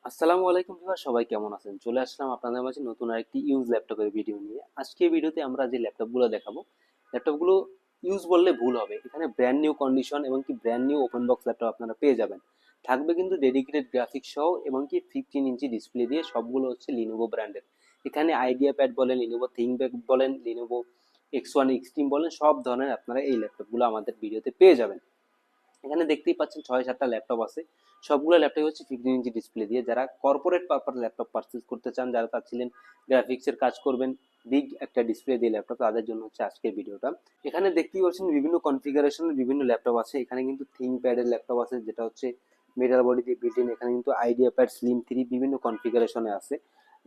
আসসালামু আলাইকুম ভিউয়ার, সবাই কেমন আছেন? চলে আসলাম আপনাদের মাঝে নতুন আরেকটি ইউজ ল্যাপটপের ভিডিও নিয়ে। আজকে ভিডিওতে আমরা যে ল্যাপটপগুলো দেখাবো, ল্যাপটপগুলো ইউজ বললে ভুল হবে। এখানে ব্র্যান্ড নিউ কন্ডিশন এবং কি brand new open box laptop আপনারা পেয়ে যাবেন। থাকবে কিন্তু ডেডিকেটেড গ্রাফিক্স সহ এবং কি 15 ইঞ্চি ডিসপ্লে দিয়ে। সবগুলো হচ্ছে লিনোভো ব্র্যান্ডের। এখানে আইডিয়া প্যাড বলেন, লিনোভো থিংকপ্যাড বলেন, লিনোভো X1 এক্সট্রিম বলেন, সব ধরনের আপনারা এই ল্যাপটপগুলো আমাদের ভিডিওতে পেয়ে যাবেন। এখানে দেখতেই পাচ্ছেন 6-7টা ল্যাপটপ আছে। সবগুলো ল্যাপটপ হচ্ছে 15 ইঞ্চি ডিসপ্লে দিয়ে। যারা কর্পোরেট পারপাস ল্যাপটপ পারচেজ করতে চান, যারা চাচ্ছিলেন গ্রাফিক্সের কাজ করবেন বিগ একটা ডিসপ্লে দিয়ে ল্যাপটপ, তাদের জন্য হচ্ছে আজকের ভিডিওটা। এখানে দেখতেই পাচ্ছেন বিভিন্ন কনফিগারেশনের বিভিন্ন ল্যাপটপ আছে। এখানে কিন্তু থিংকপ্যাডের ল্যাপটপ আছে, যেটা হচ্ছে মেটাল বডি দিয়ে বিল্ট ইন। এখানে কিন্তু আইডিয়া প্যাড স্লিম 3 বিভিন্ন কনফিগারেশনে আছে।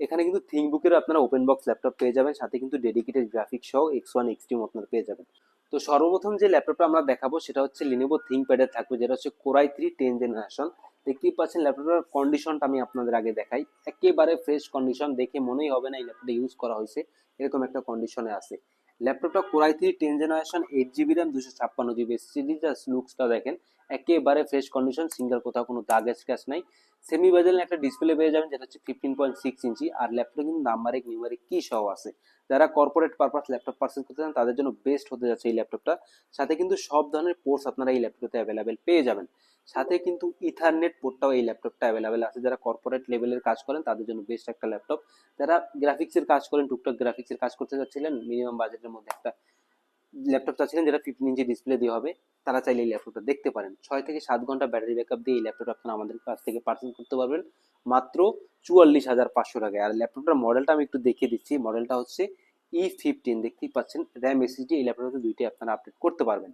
এখানে কিন্তু থিংকবুকের আপনারা ওপেন বক্স ল্যাপটপ পেয়ে যাবেন, সাথে কিন্তু ডেডিকেটেড গ্রাফিক্স সহ X1 এক্সট্রিম আপনারা পেয়ে যাবেন। তো সর্বপ্রথম যে ল্যাপটপটা আমরা দেখাবো সেটা হচ্ছে লিনোভো থিংকপ্যাডের থাকবে, যেটা হচ্ছে কোরাই 3 10 জেনারেশন। দেখতেই পাচ্ছেন ল্যাপটপটার কন্ডিশনটা আমি আপনাদের আগে দেখাই। একেবারে ফ্রেশ কন্ডিশন, দেখে মনেই হবে না এই ল্যাপটপটা ইউজ করা হয়েছে, এরকম একটা কন্ডিশনে আছে। ল্যাপটপটা Core i 3 10 generation, 8 GB RAM, 256 GB SSD. Just লুকসটা দেখেন, একেবারে ফ্রেশ কন্ডিশন, সিঙ্গেল কোথাও কোনো দাগ স্ক্র্যাচ নাই। সেমি বেজেল একটা ডিসপ্লে পেয়ে যাবেন, যেটা হচ্ছে 15.6 ইঞ্চি। আর ল্যাপটপে কিন্তু নাম্বারিক নিউমারিক কি সহ আছে। যারা কর্পোরেট পারপাস ল্যাপটপ পারচেজ করতে চান তাদের জন্য বেস্ট হতে যাচ্ছে এই ল্যাপটপটা। সাথে কিন্তু সব ধরনের পোর্টস আপনারা এই ল্যাপটপে অ্যাভেলেবেল পেয়ে যাবেন। সাথে কিন্তু ইথারনেট পোর্টটাও এই ল্যাপটপটা অ্যাভেলেবেল আছে। যারা কর্পোরেট লেভেলের কাজ করেন তাদের জন্য বেস্ট একটা ল্যাপটপ। যারা গ্রাফিক্সের কাজ করেন, টুকটাক গ্রাফিক্সের কাজ করতে চাচ্ছিলেন, মিনিমাম বাজেটের মধ্যে একটা ল্যাপটপ চাচ্ছিলেন যেটা 15 ইঞ্চি ডিসপ্লে দিয়ে হবে, তারা চাইলে এই ল্যাপটপটা দেখতে পারেন। 6 থেকে 7 ঘন্টা ব্যাটারি ব্যাকআপ দিয়ে এই ল্যাপটপটা আপনারা আমাদের কাছ থেকে পার্চেস করতে পারবেন মাত্র 44,500 টাকায়। আর ল্যাপটপটার মডেলটা আমি একটু দেখিয়ে দিচ্ছি। মডেলটা হচ্ছে E15, দেখতেই পাচ্ছেন র্যাম এসএসডি। এই ল্যাপটপে দুইটাই আপনারা আপডেট করতে পারবেন।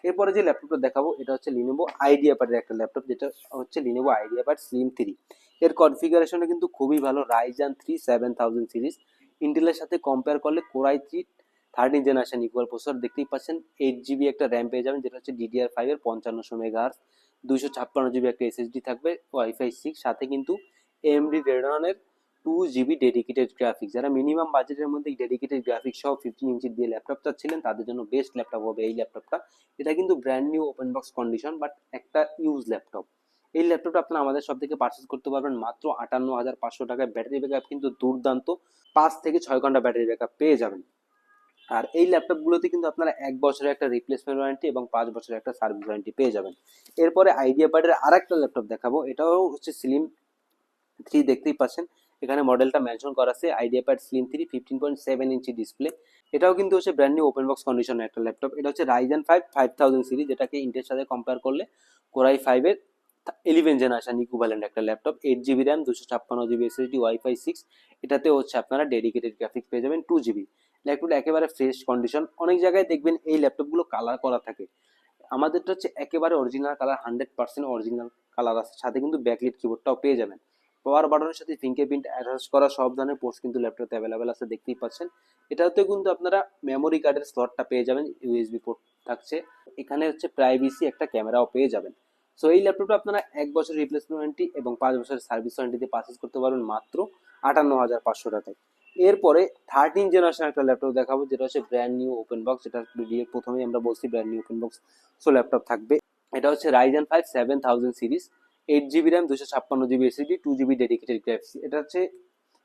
এরপরে যে ল্যাপটপটা দেখাবো এটা হচ্ছে লিনোভো আইডিয়া প্যাডের একটা ল্যাপটপ, যেটা হচ্ছে লিনোভো আইডিয়া প্যাড স্লিম 3। এর কনফিগারেশনটা কিন্তু খুবই ভালো, রাইজান 3 7000 সিরিজ। ইন্টেলের সাথে কম্পেয়ার করলে কোরাই 3 13 জেনারেশন ইকুয়াল প্রসেসর। দেখতেই পাচ্ছেন 8 জিবি একটা র্যাম পেয়ে যাবেন, যেটা হচ্ছে DDR5 এর 5500 মেগাহার্জ। 256 জিবি একটা এসএসডি থাকবে, ওয়াইফাই 6। সাথে কিন্তু AMD রেডনের 2 জিবি ডেডিকেটেড গ্রাফিক্স। যারা মিনিমাম বাজেটের মধ্যে ডেডিকেটেড গ্রাফিক্স সহ 15 ইঞ্চি দিয়ে ল্যাপটপ চাচ্ছিলেন তাদের জন্য বেস্ট ল্যাপটপ হবে এই ল্যাপটপটা। এটা কিন্তু brand new open box condition, but একটা ইউজ ল্যাপটপ। এই ল্যাপটপটা আপনারা আমাদের সব থেকে পারচেস করতে পারবেন মাত্র 58,500 টাকায়। ব্যাটারি ব্যাকআপ কিন্তু দুর্দান্ত, 5 থেকে 6 ঘন্টা ব্যাটারি ব্যাকআপ পেয়ে যাবেন। আর এই ল্যাপটপগুলোতে কিন্তু আপনারা 1 বছরের একটা রিপ্লেসমেন্ট ওয়ারেন্টি এবং 5 বছরের একটা সার্ভিস ওয়ারেন্টি পেয়ে যাবেন। এরপরে আইডিয়া প্যাডের আর একটা ল্যাপটপ দেখাবো, এটাও হচ্ছে স্লিম 3। দেখতেই পাচ্ছেন এখানে মডেলটা মেনশন করা আছে, idea pad slim 3 15.7 inch display. এটাও কিন্তু হচ্ছে ব্র্যান্ড নিউ ওপেন বক্স কন্ডিশনের একটা ল্যাপটপ। এটা হচ্ছে রাইজেন 5 5000 সিরিজ, যেটাকে ইন্টেলের সাথে কম্পেয়ার করলে কোরাই 5 এর 11 জেনারেশন ইকুইভ্যালেন্ট একটা laptop. 8 GB RAM, 256 GB SSD, wifi 6। এটাতে হচ্ছে আপনারা ডেডিকেটেড গ্রাফিক্স পেয়ে যাবেন 2 জিবি। ল্যাপটপটা একেবারে ফ্রেশ কন্ডিশন। অনেক জায়গায় দেখবেন এই ল্যাপটপগুলো কালার করা থাকে, আমাদেরটা হচ্ছে একেবারে অরিজিনাল কালার, 100% অরিজিনাল কালার আছে। সাথে কিন্তু ব্যাকলিট কিবোর্ডটাও পেয়ে যাবেন। পাওয়ার বাটনের সাথে ফিঙ্গারপ্রিন্ট অ্যাটাচ করা সব ধরনের পোর্টস কিন্তু ল্যাপটপে অ্যাভেলেবেল আছে, দেখতেই পাচ্ছেন। এটাতেও কিন্তু আপনারা মেমোরি কার্ডের স্লটটা পেয়ে যাবেন, ইউএসবি পোর্ট থাকছে। এখানে হচ্ছে প্রাইভেসি একটা ক্যামেরাও পেয়ে যাবেন। সো এই ল্যাপটপটা আপনারা 1 বছর রিপ্লেসমেন্ট ওয়ারেন্টি এবং 5 বছরের সার্ভিস ওয়ারেন্টিতে পারচেস করতে পারবেন মাত্র 58,500 টাকায়। এরপরে 13 জেনারেশন একটা ল্যাপটপ দেখাবো, যেটা হচ্ছে ব্র্যান্ড নিউ ওপেন বক্স। যেটা প্রথমেই আমরা বলছি brand new open box so laptop থাকবে। এটা হচ্ছে Ryzen 5 7000 series, 8 GB RAM, 256 GB SSD, 2 GB dedicated graphics. এটা হচ্ছে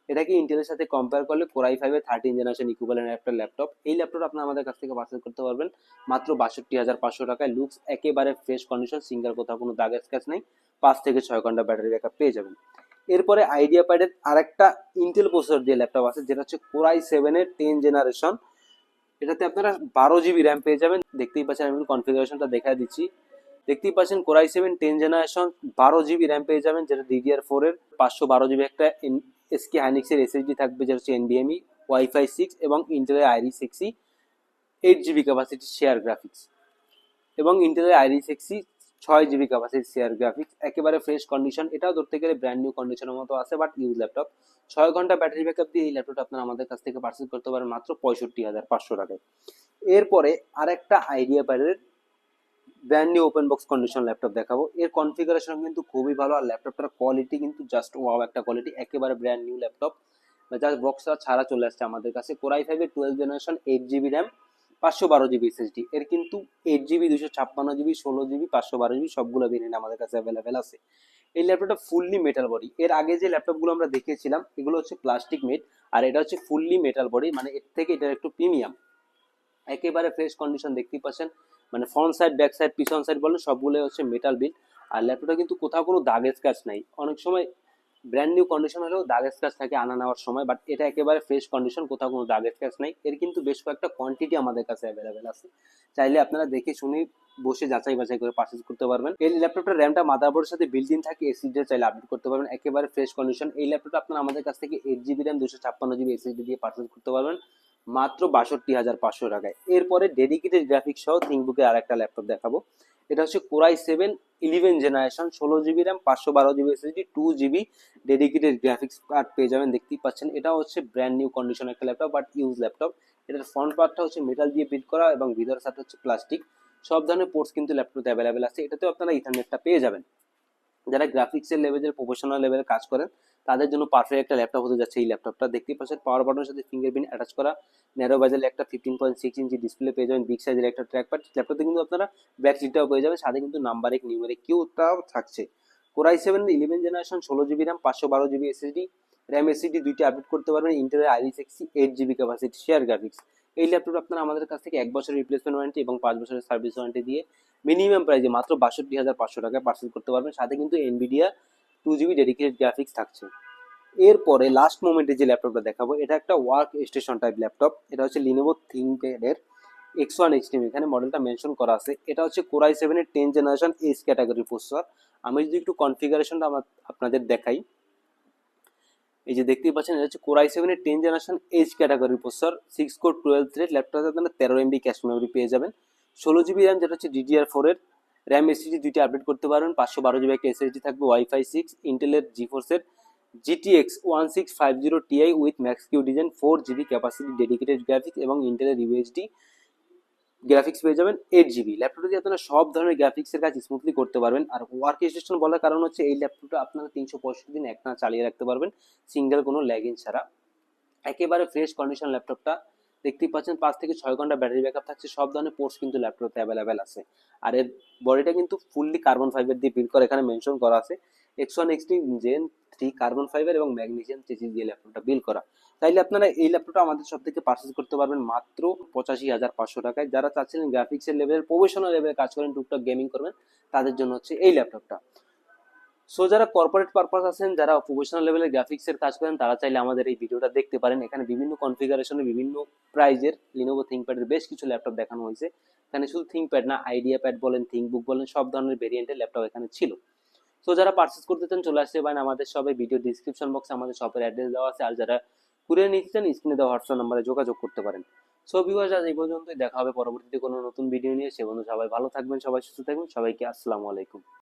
এটাকে ইন্টেলের সাথে কম্পেয়ার করলে কোরাই 5 এর 13 জেনারেশন ইকুইভ্যালেন্ট একটা ল্যাপটপ। এই ল্যাপটপ আপনারা আমাদের কাছ থেকে পারচেজ করতে পারবেন মাত্র 62,500 টাকায়। লুকস একেবারে ফ্রেশ কন্ডিশন, সিঙ্গেল কোথাও কোনো দাগ স্ক্র্যাচ নেই। 5 থেকে 6 ঘন্টা ব্যাটারি ব্যাকআপ পেয়ে যাবেন। এরপরে আইডিয়া প্যাডের আরেকটা ইন্টেল প্রসেসর দিয়ে ল্যাপটপ আছে, যেটা হচ্ছে কোরাই 7 এর 10 জেনারেশন। এটাতে আপনারা 12 জিবি র্যাম পেয়ে যাবেন। দেখতেই পাচ্ছেন, আমি কনফিগারেশনটা দেখা দিচ্ছি। দেখতেই পাচ্ছেন কোরাই 7 10 জেনারেশন, 12 জিবি র্যাম পেয়ে যাবেন, যেটা DDR4 এর। 512 জিবি একটা এসকে হাইনিক্সের এসএসডি থাকবে, যেটা হচ্ছে NVMe, ওয়াইফাই 6 এবং ইন্টেলের Iris Xe 8 GB capacity share graphics. এবং ইন্টেলের Iris Xe 6 GB capacity share graphics. একেবারে ফ্রেশ কন্ডিশন, এটাও ধরতে গেলে ব্র্যান্ড নিউ কন্ডিশনের মতো আছে, বাট ইউজ ল্যাপটপ। 6 ঘন্টা ব্যাটারি ব্যাকআপ দিয়ে এই ল্যাপটপটা আপনারা আমাদের কাছ থেকে পারচেজ করতে পারেন মাত্র 65,500 টাকায়। এরপরে আরেকটা আইডিয়া প্যাডের brand new open box condition laptop দেখাবো। এর কনফিগারেশন কিন্তু খুবই ভালো, আর ল্যাপটপটার কোয়ালিটি কিন্তু জাস্ট ওয়াও একটা কোয়ালিটি, একেবারে ব্র্যান্ড নিউ ল্যাপটপ। জাস্ট বক্সটা ছাড়া চলে আসছে আমাদের কাছে। কোরাই 5 এর 12 generation, 8 GB RAM, 512 GB SSD. এর কিন্তু 8 জিবি, 256 জিবি, 16 জিবি, 512 জিবি সবগুলো ভেরিয়েন্ট আমাদের কাছে অ্যাভেলেবেল আছে। এই ল্যাপটপটা ফুললি মেটাল বডি। এর আগে যে ল্যাপটপগুলো আমরা দেখিয়েছিলাম এগুলো হচ্ছে প্লাস্টিক মেড, আর এটা হচ্ছে ফুললি মেটাল বডি, মানে এর থেকে এটা একটু প্রিমিয়াম। একেবারে ফ্রেশ কন্ডিশন দেখতেই পাচ্ছেন, মানে ফ্রন্ট সাইড ব্যাক সাইড পিছন সাইড বলেন সবগুলো হচ্ছে মেটাল বিল্ড। আর ল্যাপটপটা কিন্তু কোথাও কোনো দাগ স্ক্র্যাচ নাই। অনেক সময় ব্র্যান্ড নিউ কন্ডিশন হলেও দাগ স্ক্র্যাচ থাকে আনা নেওয়ার সময়, বাট এটা একেবারে ফ্রেশ কন্ডিশন, কোথাও কোনো দাগ স্ক্র্যাচ নাই। এর কিন্তু বেশ কয়েকটা কোয়ান্টিটি আমাদের কাছে অ্যাভেলেবেল আছে, চাইলে আপনারা দেখে শুনে বসে যাচাই বাছাই করে পারচেজ করতে পারবেন। এই ল্যাপটপটার র্যামটা মাদারবোর্ডের সাথে বিল্ট ইন থাকে, এসএসডি চাইলে আপডেট করতে পারবেন, একেবারে ফ্রেশ কন্ডিশন। এই ল্যাপটপটা আপনারা আমাদের কাছ থেকে 8 জিবি র্যাম 256 জিবি এসএসডি দিয়ে পারচেজ করতে পারবেন মাত্র 62,500 টাকায়। এরপরে ডেডিকেটেড গ্রাফিক্স সহ থিংকবুকের আর একটা ল্যাপটপ দেখাবো। এটা হচ্ছে core i 7 11 generation, 16 GB RAM 512 GB SSD 2 GB dedicated graphics card পেয়ে যাবেন। দেখতেই পাচ্ছেন এটা হচ্ছে ব্র্যান্ড নিউ কন্ডিশন একটা ল্যাপটপ, বাট ইউজ ল্যাপটপ। এটার ফ্রন্ট পার্টটা হচ্ছে মেটাল দিয়ে বিল্ড করা এবং ভিতরের সাথে হচ্ছে প্লাস্টিক। সব ধরনের পোর্টস কিন্তু ল্যাপটপে অ্যাভেলেবেল আছে। এটাতেও আপনারা ইথারনেটটা পেয়ে যাবেন। যারা গ্রাফিক্সের লেভেলের প্রফেশনাল লেভেলে কাজ করেন তাদের জন্য পারফেক্ট একটা ল্যাপটপ হতে যাচ্ছে এই ল্যাপটপটা। দেখতেই পাচ্ছেন পাওয়ার বাটনের সাথে ফিঙ্গারপ্রিন্ট অ্যাটাচ করা, ন্যারো বাজেলে একটা 15.6 ইঞ্চি ডিসপ্লে পেয়ে যাবেন, বিগ সাইজের একটা ট্র্যাকপ্যাড। ল্যাপটপে কিন্তু আপনারা ব্যাক সিটটাও পেয়ে যাবেন, সাথে কিন্তু নাম্বারিক নিউমেরিক কিউটাও থাকছে। Core i 7 11 generation, 16 GB RAM 512 GB SSD, RAM SSD দুইটা আপডেট করতে পারবেন। ইন্টেলের Iris Xe 8 GB capacity share graphics. এই ল্যাপটপ আপনারা আমাদের কাছ থেকে 1 বছরের রিপ্লেসমেন্ট ওয়ারেন্টি এবং 5 বছরের সার্ভিস ওয়ারেন্টি দিয়ে মিনিমাম প্রাইসে মাত্র 62,500 টাকায় পার্সেল করতে পারবেন, সাথে কিন্তু এনভিডিয়া 2 জিবি ডেডিকেটেড গ্রাফিক্স থাকছে। এরপরে লাস্ট মোমেন্টে যে ল্যাপটপটা দেখাবো এটা একটা ওয়ার্ক স্টেশন টাইপ ল্যাপটপ। এটা হচ্ছে লিনোভো থিংকপ্যাডের X1 এক্সট্রিম, এখানে মডেলটা মেনশন করা আছে। এটা হচ্ছে core i 7 10 generation S category processor. আমি যদি একটু কনফিগারেশনটা আপনাদের দেখাই, এই যে দেখতেই পাচ্ছেন এটা হচ্ছে core i 7 10 generation H category processor, 6 core 12 thread. ল্যাপটপে আপনারা 13 MB ক্যাশ মেমোরি পেয়ে যাবেন, 16 জিবি র্যাম যেটা হচ্ছে DDR4 এর, র্যাম এসএসডি দুইটা আপডেট করতে পারবেন, 512 জিবি একটা এসএসডি থাকবে, ওয়াইফাই 6, ইন্টেলের জিফোর্সের GTX 1650 Ti with max Q design, 4 GB capacity dedicated graphics এবং ইন্টেলের ইউএসডি গ্রাফিক্স পেয়ে যাবেন 8 জিবি। ল্যাপটপে দিয়ে আপনারা সব ধরনের গ্রাফিক্সের কাজ স্মুথলি করতে পারবেন। আর ওয়ার্ক স্টেশন বলার কারণ হচ্ছে এই ল্যাপটপটা আপনারা 365 দিন একটানা চালিয়ে রাখতে পারবেন সিঙ্গেল কোনো ল্যাগিং ছাড়া। একেবারে ফ্রেশ কন্ডিশন ল্যাপটপটা, দেখতেই পাচ্ছেন 5 থেকে 6 ঘন্টা ব্যাটারি ব্যাকআপ থাকছে। সব ধরনের পোর্টস কিন্তু ল্যাপটপে অ্যাভেলেবেল আছে। আর এর বডিটা কিন্তু ফুললি কার্বন ফাইবার দিয়ে বিল্ড করা, এখানে মেনশন করা আছে X1 extreme gen 3 carbon fibre এবং ম্যাগনেসিয়াম চেসিস দিয়ে ল্যাপটপটা বিল্ড করা। তাইলে আপনারা এই ল্যাপটপটা আমাদের সব থেকে পারচেজ করতে পারবেন মাত্র 85,500 টাকায়। যারা চাচ্ছিলেন গ্রাফিক্সের লেভেলের প্রফেশনাল লেভেলে কাজ করেন, টুকটাক গেমিং করবেন, তাদের জন্য হচ্ছে এই ল্যাপটপটা। সো যারা কর্পোরেট পারপাস আছেন, যারা প্রফেশনাল লেভেলের গ্রাফিক্সের কাজ করেন, তারা চাইলে আমাদের এই ভিডিওটা দেখতে পারেন। এখানে বিভিন্ন কনফিগারেশনে বিভিন্ন প্রাইজের লিনোভো থিংকপ্যাডের বেশ কিছু ল্যাপটপ দেখানো হয়েছে। এখানে শুধু থিংকপ্যাড না, আইডিয়া প্যাড বলেন, থিংকবুক বলেন, সব ধরনের ভেরিয়েন্টের ল্যাপটপ এখানে ছিল। সো যারা পারচেস করতে চান চলে আসতে পারেন আমাদের শপে। ভিডিও ডিসক্রিপশন বক্সে আমাদের শপের অ্যাড্রেস দেওয়া আছে। আর যারা কুরিয়ার নিতে চান স্ক্রিনে দেওয়া হোয়াটসঅ্যাপ নাম্বারে যোগাযোগ করতে পারেন। সো ভিউয়ার্স, আজ এই পর্যন্তই। দেখা হবে পরবর্তীতে কোনো নতুন ভিডিও নিয়ে। সে বন্ধু সবাই ভালো থাকবেন, সবাই সুস্থ থাকবেন। সবাইকে আসসালামু আলাইকুম।